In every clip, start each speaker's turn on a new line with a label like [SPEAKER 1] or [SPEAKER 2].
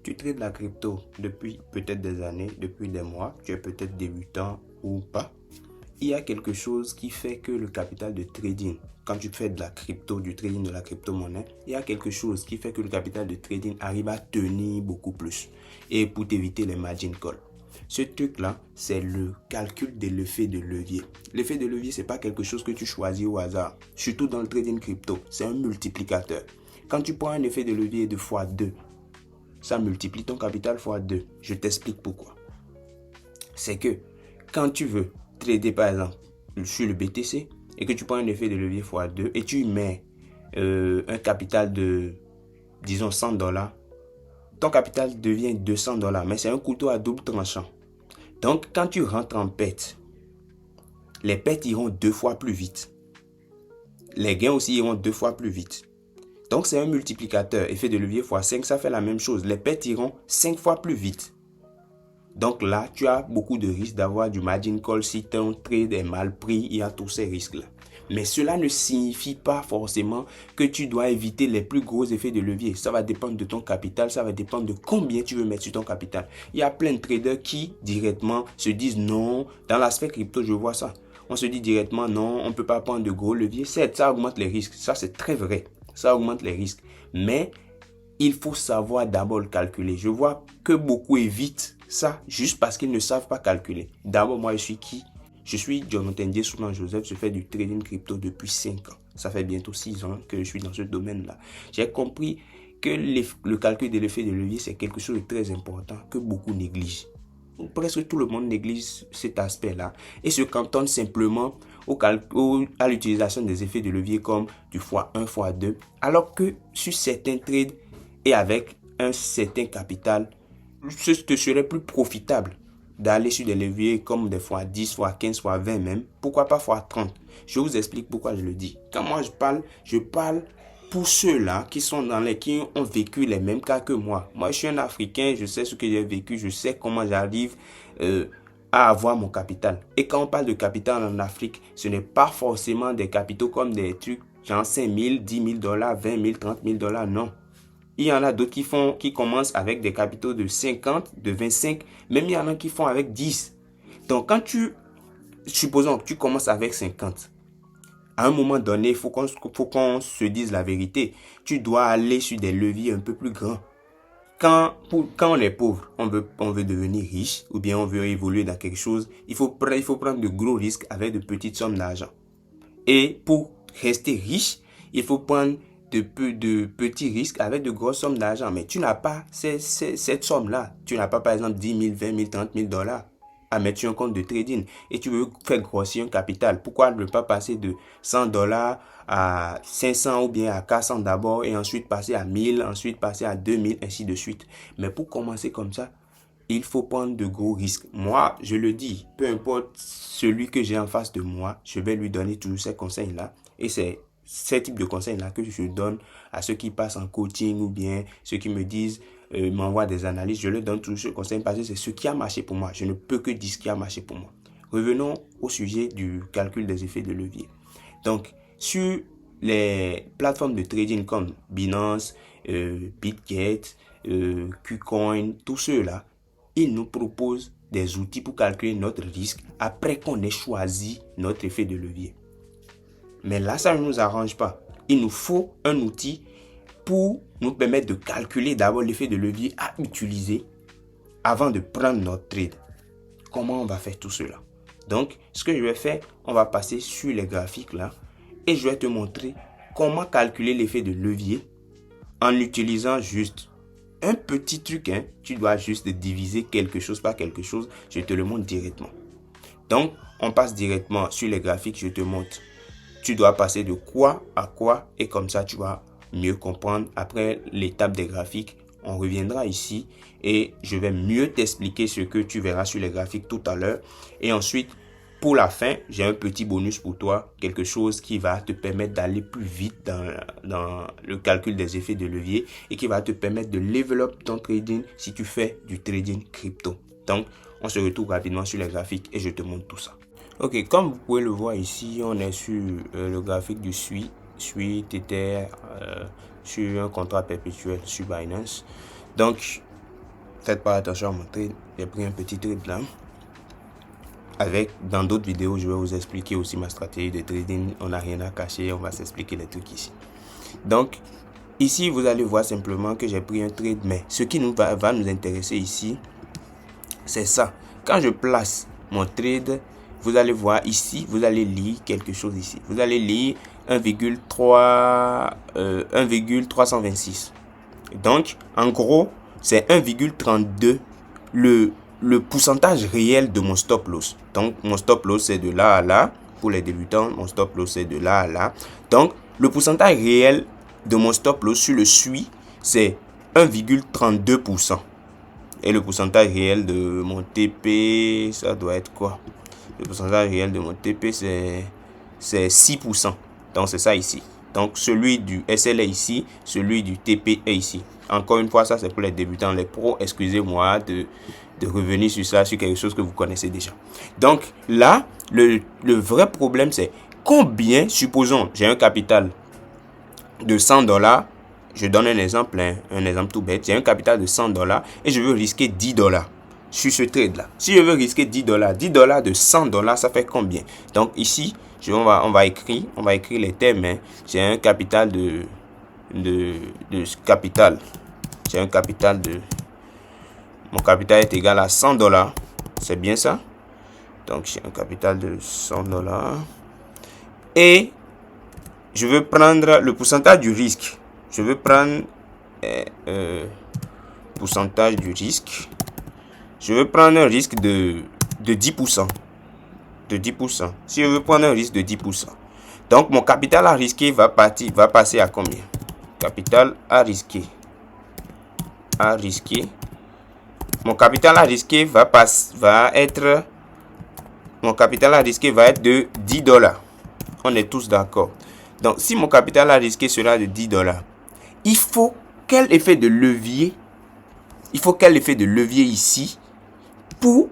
[SPEAKER 1] Tu trades la crypto depuis peut-être des années, depuis des mois, tu es peut-être débutant ou pas. Il y a quelque chose qui fait que le capital de trading, quand tu fais de la crypto, du trading de la crypto-monnaie, il y a quelque chose qui fait que le capital de trading arrive à tenir beaucoup plus. Et pour t'éviter les margin calls. Ce truc-là, c'est le calcul de l'effet de levier. L'effet de levier, ce n'est pas quelque chose que tu choisis au hasard. Surtout dans le trading crypto, c'est un multiplicateur. Quand tu prends un effet de levier de x2, ça multiplie ton capital x2. Je t'explique pourquoi. C'est que quand tu veux trader par exemple sur le BTC et que tu prends un effet de levier x2 et tu mets un capital de, disons, $100, ton capital devient $200, mais c'est un couteau à double tranchant. Donc, quand tu rentres en perte, les pertes iront 2 fois plus vite. Les gains aussi iront 2 fois plus vite. Donc, c'est un multiplicateur. Effet de levier x5, ça fait la même chose. Les pertes iront 5 fois plus vite. Donc là, tu as beaucoup de risques d'avoir du margin call si ton trade est mal pris. Il y a tous ces risques-là. Mais cela ne signifie pas forcément que tu dois éviter les plus gros effets de levier. Ça va dépendre de ton capital, ça va dépendre de combien tu veux mettre sur ton capital. Il y a plein de traders qui directement se disent non. Dans l'aspect crypto, je vois ça. On se dit directement non, on ne peut pas prendre de gros leviers. Certes, ça augmente les risques. Ça, c'est très vrai. Ça augmente les risques. Mais il faut savoir d'abord le calculer. Je vois que beaucoup évitent ça juste parce qu'ils ne savent pas calculer. D'abord, moi, je suis qui? Je suis Jonathan Soulan Joseph, je fais du trading crypto depuis 5 ans. Ça fait bientôt 6 ans que je suis dans ce domaine-là. J'ai compris que le calcul de l'effet de levier, c'est quelque chose de très important que beaucoup négligent. Presque tout le monde néglige cet aspect-là et se cantonne simplement à l'utilisation des effets de levier comme du x1, x2, alors que sur certains trades et avec un certain capital, ce te serait plus profitable d'aller sur des leviers comme des x10, x15, x20 même. Pourquoi pas x30? Je vous explique pourquoi je le dis. Quand moi je parle pour ceux-là qui ont vécu les mêmes cas que moi. Moi, je suis un Africain, je sais ce que j'ai vécu, je sais comment j'arrive à avoir mon capital. Et quand on parle de capital en Afrique, ce n'est pas forcément des capitaux comme des trucs genre 5 000, 10 000 dollars, 20 000, 30 000 dollars, non. Il y en a d'autres qui commencent avec des capitaux de 50, de 25, même il y en a qui font avec 10. Donc, supposons que tu commences avec 50, à un moment donné, il faut qu'on se dise la vérité. Tu dois aller sur des leviers un peu plus grands. Quand on est pauvre, on veut devenir riche ou bien on veut évoluer dans quelque chose, il faut prendre de gros risques avec de petites sommes d'argent. Et pour rester riche, il faut prendre de petits risques avec de grosses sommes d'argent. Mais tu n'as pas cette somme-là. Tu n'as pas par exemple 10 000, 20 000, 30 000 dollars à mettre sur un compte de trading et tu veux faire grossir un capital. Pourquoi ne pas passer de 100 dollars à 500 ou bien à 400 d'abord et ensuite passer à 1000, ensuite passer à 2000, ainsi de suite. Mais pour commencer comme ça, il faut prendre de gros risques. Moi, je le dis, peu importe celui que j'ai en face de moi, je vais lui donner toujours ces conseils-là. Et c'est ces types de conseils-là que je donne à ceux qui passent en coaching ou bien ceux qui me disent, m'envoient des analyses. Je leur donne toujours ce conseil parce que c'est ce qui a marché pour moi. Je ne peux que dire ce qui a marché pour moi. Revenons au sujet du calcul des effets de levier. Donc, sur les plateformes de trading comme Binance, Bitget, KuCoin, tous ceux-là, ils nous proposent des outils pour calculer notre risque après qu'on ait choisi notre effet de levier. Mais là, ça ne nous arrange pas. Il nous faut un outil pour nous permettre de calculer d'abord l'effet de levier à utiliser avant de prendre notre trade. Comment on va faire tout cela? Donc, ce que je vais faire, on va passer sur les graphiques là et je vais te montrer comment calculer l'effet de levier en utilisant juste un petit truc. Tu dois juste diviser quelque chose par quelque chose. Je te le montre directement. Donc, on passe directement sur les graphiques. Je te montre. Tu dois passer de quoi à quoi et comme ça, tu vas mieux comprendre. Après l'étape des graphiques, on reviendra ici et je vais mieux t'expliquer ce que tu verras sur les graphiques tout à l'heure. Et ensuite, pour la fin, j'ai un petit bonus pour toi, quelque chose qui va te permettre d'aller plus vite dans le calcul des effets de levier et qui va te permettre de level up ton trading si tu fais du trading crypto. Donc, on se retrouve rapidement sur les graphiques et je te montre tout ça. Ok, comme vous pouvez le voir ici, on est sur le graphique du SUI Tether sur un contrat perpétuel sur Binance. Donc, Faites pas attention à mon trade. J'ai pris un petit trade là. Dans d'autres vidéos, je vais vous expliquer aussi ma stratégie de trading. On n'a rien à cacher, on va s'expliquer les trucs ici. Donc, ici, vous allez voir simplement que j'ai pris un trade, mais ce qui va nous intéresser ici, c'est ça. Quand je place mon trade, vous allez voir ici, vous allez lire quelque chose ici. Vous allez lire 1,326. Donc, en gros, c'est 1,32 le pourcentage réel de mon stop loss. Donc, mon stop loss, c'est de là à là. Pour les débutants, mon stop loss, c'est de là à là. Donc, le pourcentage réel de mon stop loss sur le SUI, c'est 1,32%. Et le pourcentage réel de mon TP, ça doit être quoi? Le pourcentage réel de mon TP, c'est 6%. Donc, c'est ça ici. Donc, celui du SL est ici, celui du TP est ici. Encore une fois, ça, c'est pour les débutants. Les pros, excusez-moi de revenir sur ça, sur quelque chose que vous connaissez déjà. Donc, là, le vrai problème, c'est combien, supposons, j'ai un capital de $100. Je donne un exemple tout bête. J'ai un capital de $100 et je veux risquer $10 sur ce trade-là. Si je veux risquer $10 de $100, ça fait combien? Donc ici, on va écrire les termes. Hein. J'ai un capital mon capital est égal à $100. C'est bien ça? Donc j'ai un capital de $100 et je veux prendre le pourcentage du risque. Je veux prendre pourcentage du risque. Je veux prendre un risque de 10%. De 10%. Si je veux prendre un risque de 10%. Donc, mon capital à risquer va passer à combien? Capital à risquer. Mon capital à risquer va être de $10. On est tous d'accord. Donc, si mon capital à risquer sera de $10, il faut quel effet de levier ici pour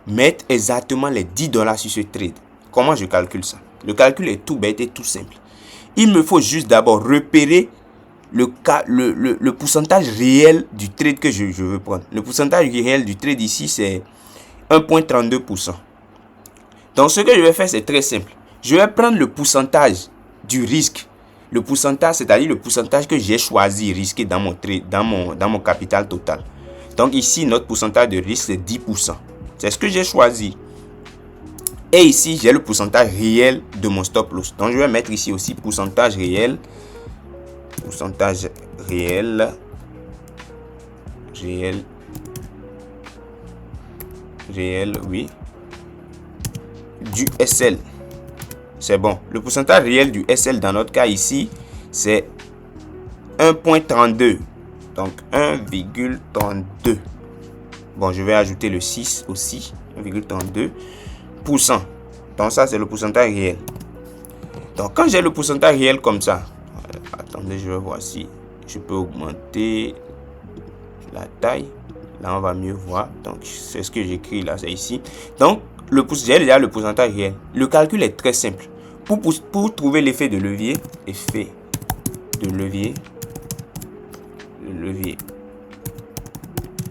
[SPEAKER 1] mettre exactement les $10 sur ce trade? Comment je calcule ça? Le calcul est tout bête et tout simple. Il me faut juste d'abord repérer le pourcentage réel du trade que je veux prendre. Le pourcentage réel du trade ici, c'est 1,32%. Donc, ce que je vais faire, c'est très simple. Je vais prendre le pourcentage du risque. Le pourcentage, c'est-à-dire le pourcentage que j'ai choisi risquer dans mon trade, dans mon capital total. Donc ici, notre pourcentage de risque, c'est 10%. C'est ce que j'ai choisi. Et ici, j'ai le pourcentage réel de mon stop loss. Donc je vais mettre ici aussi pourcentage réel. Pourcentage réel. Oui. Du SL. C'est bon. Le pourcentage réel du SL dans notre cas ici, c'est 1,32. Donc 1,32. Bon, je vais ajouter le 6 aussi. 1,32%. Donc ça, c'est le pourcentage réel. Donc quand j'ai le pourcentage réel comme ça, attendez, je vais voir si je peux augmenter la taille. Là, on va mieux voir. Donc c'est ce que j'écris là, c'est ici. Donc j'ai déjà le pourcentage réel. Le calcul est très simple. Pour trouver l'effet de levier,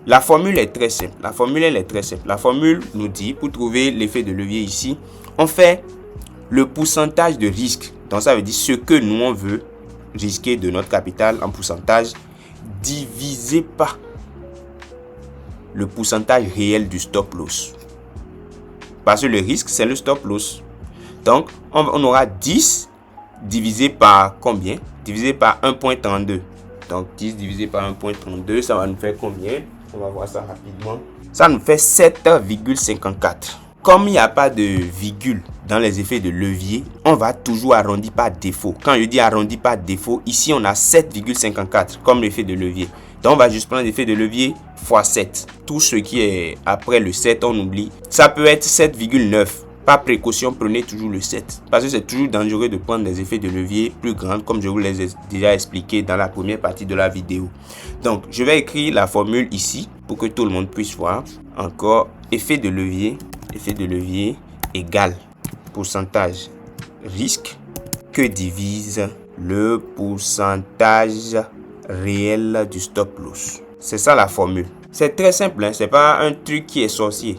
[SPEAKER 1] la formule est très simple. La formule nous dit, pour trouver l'effet de levier ici, on fait le pourcentage de risque. Donc ça veut dire ce que nous on veut risquer de notre capital en pourcentage divisé par le pourcentage réel du stop loss. Parce que le risque, c'est le stop loss. Donc, on aura 10 divisé par combien? Divisé par 1,32. Donc, 10 divisé par 1,32, ça va nous faire combien? On va voir ça rapidement. Ça nous fait 7,54. Comme il n'y a pas de virgule dans les effets de levier, on va toujours arrondir par défaut. Quand je dis arrondi par défaut, ici on a 7,54 comme l'effet de levier. Donc on va juste prendre l'effet de levier fois 7. Tout ce qui est après le 7, on oublie. Ça peut être 7,9. Par précaution, prenez toujours le 7. Parce que c'est toujours dangereux de prendre des effets de levier plus grands, comme je vous les ai déjà expliqué dans la première partie de la vidéo. Donc, je vais écrire la formule ici pour que tout le monde puisse voir. Encore, effet de levier égale pourcentage risque que divise le pourcentage réel du stop loss. C'est ça la formule. C'est très simple, hein? C'est pas un truc qui est sorcier.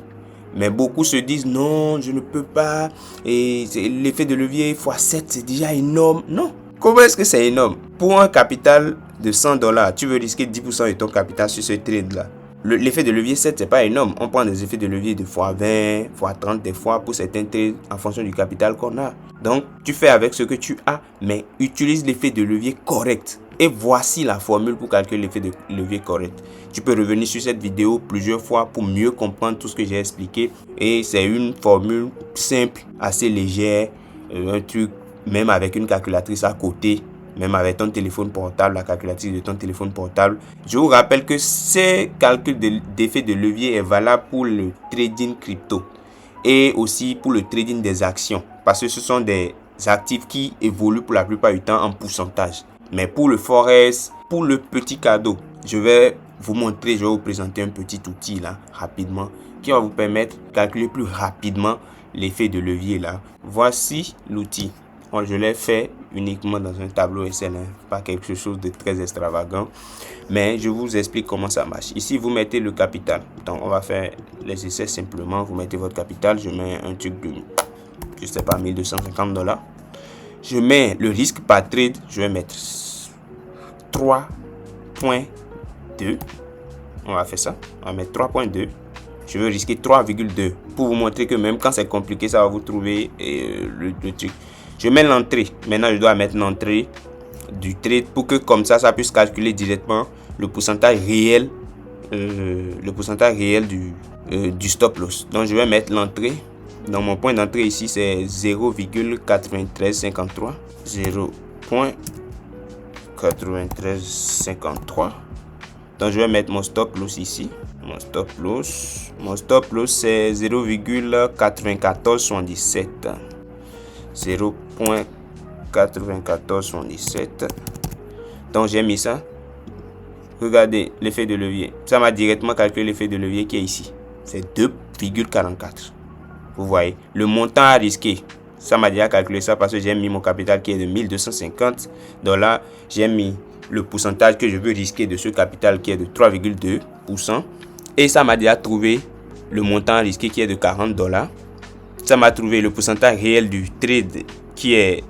[SPEAKER 1] Mais beaucoup se disent non, je ne peux pas. Et l'effet de levier x7, c'est déjà énorme. Non. Comment est-ce que c'est énorme? Pour un capital de $100, tu veux risquer 10% de ton capital sur ce trade-là. L'effet de levier 7, c'est pas énorme. On prend des effets de levier de x20, x30 des fois pour certains trades en fonction du capital qu'on a. Donc, tu fais avec ce que tu as, mais utilise l'effet de levier correct. Et voici la formule pour calculer l'effet de levier correct. Tu peux revenir sur cette vidéo plusieurs fois pour mieux comprendre tout ce que j'ai expliqué. Et c'est une formule simple, assez légère, un truc même avec une calculatrice à côté, même avec ton téléphone portable, la calculatrice de ton téléphone portable. Je vous rappelle que ce calcul d'effet de levier est valable pour le trading crypto et aussi pour le trading des actions, parce que ce sont des actifs qui évoluent pour la plupart du temps en pourcentage. Mais pour le forex, pour le petit cadeau, je vais vous montrer, je vais vous présenter un petit outil là, rapidement, qui va vous permettre de calculer plus rapidement l'effet de levier là. Voici l'outil. Je l'ai fait uniquement dans un tableau Excel, hein, pas quelque chose de très extravagant. Mais je vous explique comment ça marche. Ici, vous mettez le capital. Donc, on va faire les essais simplement. Vous mettez votre capital. Je mets un truc de, je sais pas, $1250. Je mets le risque par trade. Je vais mettre 3.2. On va faire ça. On va mettre 3.2. Je veux risquer 3,2 pour vous montrer que même quand c'est compliqué, ça va vous trouver le truc. Je mets l'entrée. Maintenant, je dois mettre l'entrée du trade pour que comme ça puisse calculer directement le pourcentage réel, du stop loss. Donc, je vais mettre l'entrée. Donc, mon point d'entrée ici, c'est 0,9353. 0.9353. Donc, je vais mettre mon stop loss ici. Mon stop loss c'est 0,9477. 0.9477. Donc j'ai mis ça. Regardez l'effet de levier. Ça m'a directement calculé l'effet de levier qui est ici. C'est 2,44. Vous voyez. Le montant à risquer. Ça m'a déjà calculé ça parce que j'ai mis mon capital qui est de $1250. J'ai mis le pourcentage que je veux risquer de ce capital qui est de 3,2%. Et ça m'a déjà trouvé le montant risqué qui est de $40. Ça m'a trouvé le pourcentage réel du trade qui est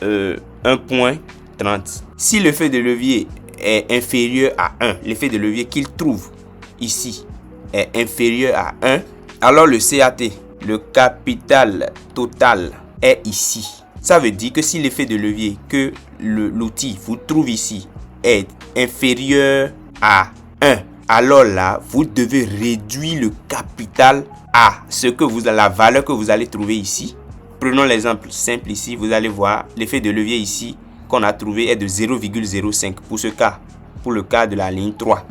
[SPEAKER 1] 1.30. Si l'effet de levier est inférieur à 1, l'effet de levier qu'il trouve ici est inférieur à 1, alors le CAT, le capital total, est ici. Ça veut dire que si l'effet de levier que l'outil vous trouve ici est inférieur à 1, alors là, vous devez réduire le capital à la valeur que vous allez trouver ici. Prenons l'exemple simple ici. Vous allez voir l'effet de levier ici qu'on a trouvé est de 0,05 pour ce cas. Pour le cas de la ligne 3.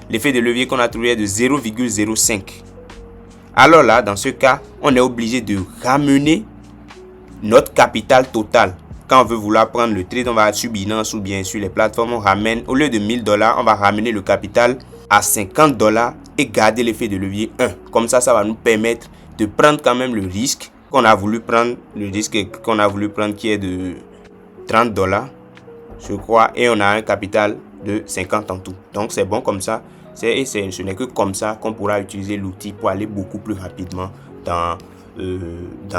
[SPEAKER 1] L'effet de levier qu'on a trouvé est de 0,05. Alors là, dans ce cas, on est obligé de ramener notre capital total. Quand on veut vouloir prendre le trade, on va sur Binance ou bien sur les plateformes, on ramène, au lieu de $1000, on va ramener le capital à $50 et garder l'effet de levier 1. Comme ça, ça va nous permettre de prendre quand même le risque qu'on a voulu prendre, qui est de $30, je crois, et on a un capital de 50 en tout. Donc, c'est bon comme ça. Ce n'est que comme ça qu'on pourra utiliser l'outil pour aller beaucoup plus rapidement dans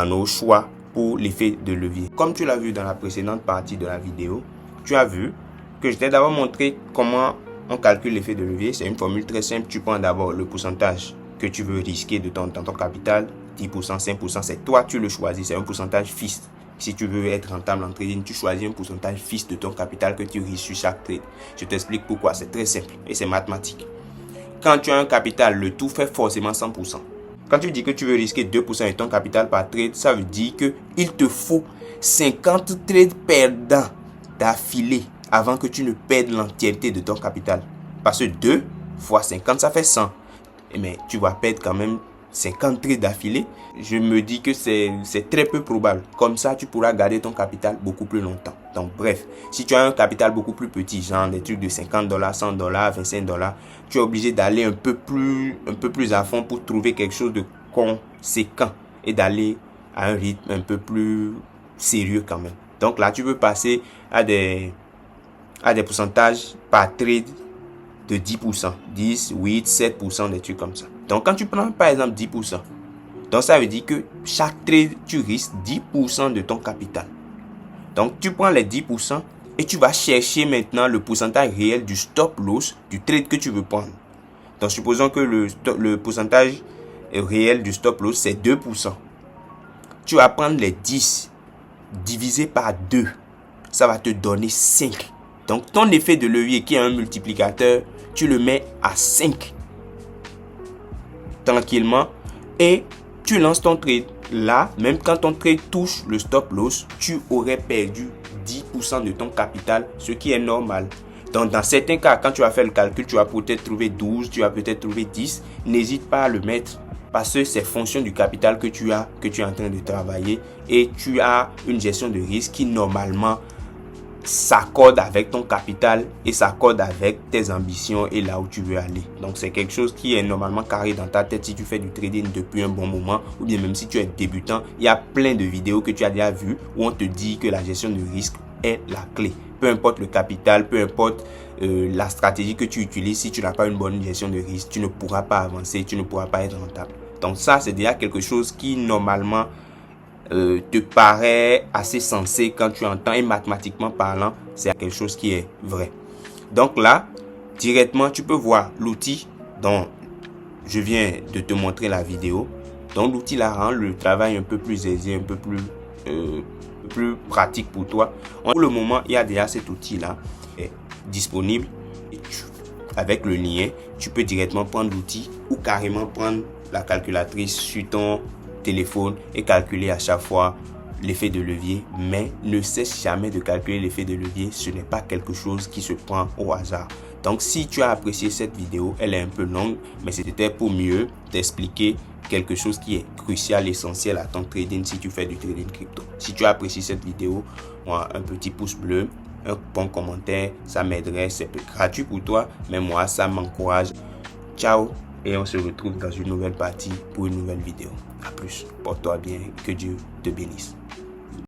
[SPEAKER 1] nos choix pour l'effet de levier. Comme tu l'as vu dans la précédente partie de la vidéo, tu as vu que je t'ai d'abord montré comment on calcule l'effet de levier. C'est une formule très simple. Tu prends d'abord le pourcentage que tu veux risquer de ton capital. 10%, 5%, c'est toi, tu le choisis. C'est un pourcentage fixe. Si tu veux être rentable en trading, tu choisis un pourcentage fixe de ton capital que tu risques sur chaque trade. Je t'explique pourquoi. C'est très simple et c'est mathématique. Quand tu as un capital, le tout fait forcément 100%. Quand tu dis que tu veux risquer 2% de ton capital par trade, ça veut dire qu'il te faut 50 trades perdants d'affilée avant que tu ne perdes l'entièreté de ton capital. Parce que 2 fois 50, ça fait 100. Mais tu vas perdre quand même 50 trades d'affilée. Je me dis que c'est très peu probable. Comme ça, tu pourras garder ton capital beaucoup plus longtemps. Donc bref, si tu as un capital beaucoup plus petit, genre des trucs de $50, $100, $25, tu es obligé d'aller un peu plus à fond pour trouver quelque chose de conséquent et d'aller à un rythme un peu plus sérieux quand même. Donc là, tu peux passer à des pourcentages par trade de 10%. 10, 8, 7%, des trucs comme ça. Donc, quand tu prends par exemple 10%, donc ça veut dire que chaque trade, tu risques 10% de ton capital. Donc, tu prends les 10% et tu vas chercher maintenant le pourcentage réel du stop loss du trade que tu veux prendre. Donc, supposons que le pourcentage réel du stop loss, c'est 2%. Tu vas prendre les 10 divisé par 2. Ça va te donner 5. Donc, ton effet de levier qui est un multiplicateur, tu le mets à 5. Tranquillement. Et tu lances ton trade. Là, même quand ton trade touche le stop loss, tu aurais perdu 10% de ton capital, ce qui est normal. Donc, dans certains cas, quand tu vas faire le calcul, tu vas peut-être trouver 12, tu vas peut-être trouver 10. N'hésite pas à le mettre parce que c'est fonction du capital que tu es en train de travailler et tu as une gestion de risque qui normalement s'accorde avec ton capital et s'accorde avec tes ambitions et là où tu veux aller. Donc, c'est quelque chose qui est normalement carré dans ta tête si tu fais du trading depuis un bon moment ou bien même si tu es débutant. Il y a plein de vidéos que tu as déjà vues où on te dit que la gestion de risque est la clé. Peu importe le capital, peu importe la stratégie que tu utilises, si tu n'as pas une bonne gestion de risque, tu ne pourras pas avancer, tu ne pourras pas être rentable. Donc ça, c'est déjà quelque chose qui normalement te paraît assez sensé quand tu entends et mathématiquement parlant, c'est quelque chose qui est vrai. Donc là, directement, tu peux voir l'outil dont je viens de te montrer la vidéo. Donc l'outil là rend le travail un peu plus aisé, un peu plus pratique pour toi. Pour le moment, il y a déjà cet outil là disponible. Et avec le lien, tu peux directement prendre l'outil ou carrément prendre la calculatrice sur ton téléphone et calculer à chaque fois l'effet de levier, mais ne cesse jamais de calculer l'effet de levier. Ce n'est pas quelque chose qui se prend au hasard. Donc si tu as apprécié cette vidéo, elle est un peu longue, mais c'était pour mieux t'expliquer quelque chose qui est crucial, essentiel à ton trading si tu fais du trading crypto. Si tu as apprécié cette vidéo, moi, un petit pouce bleu, un bon commentaire, ça m'aiderait. C'est gratuit pour toi, mais moi, ça m'encourage. Ciao et on se retrouve dans une nouvelle partie pour une nouvelle vidéo. A plus, porte-toi bien, que Dieu te bénisse.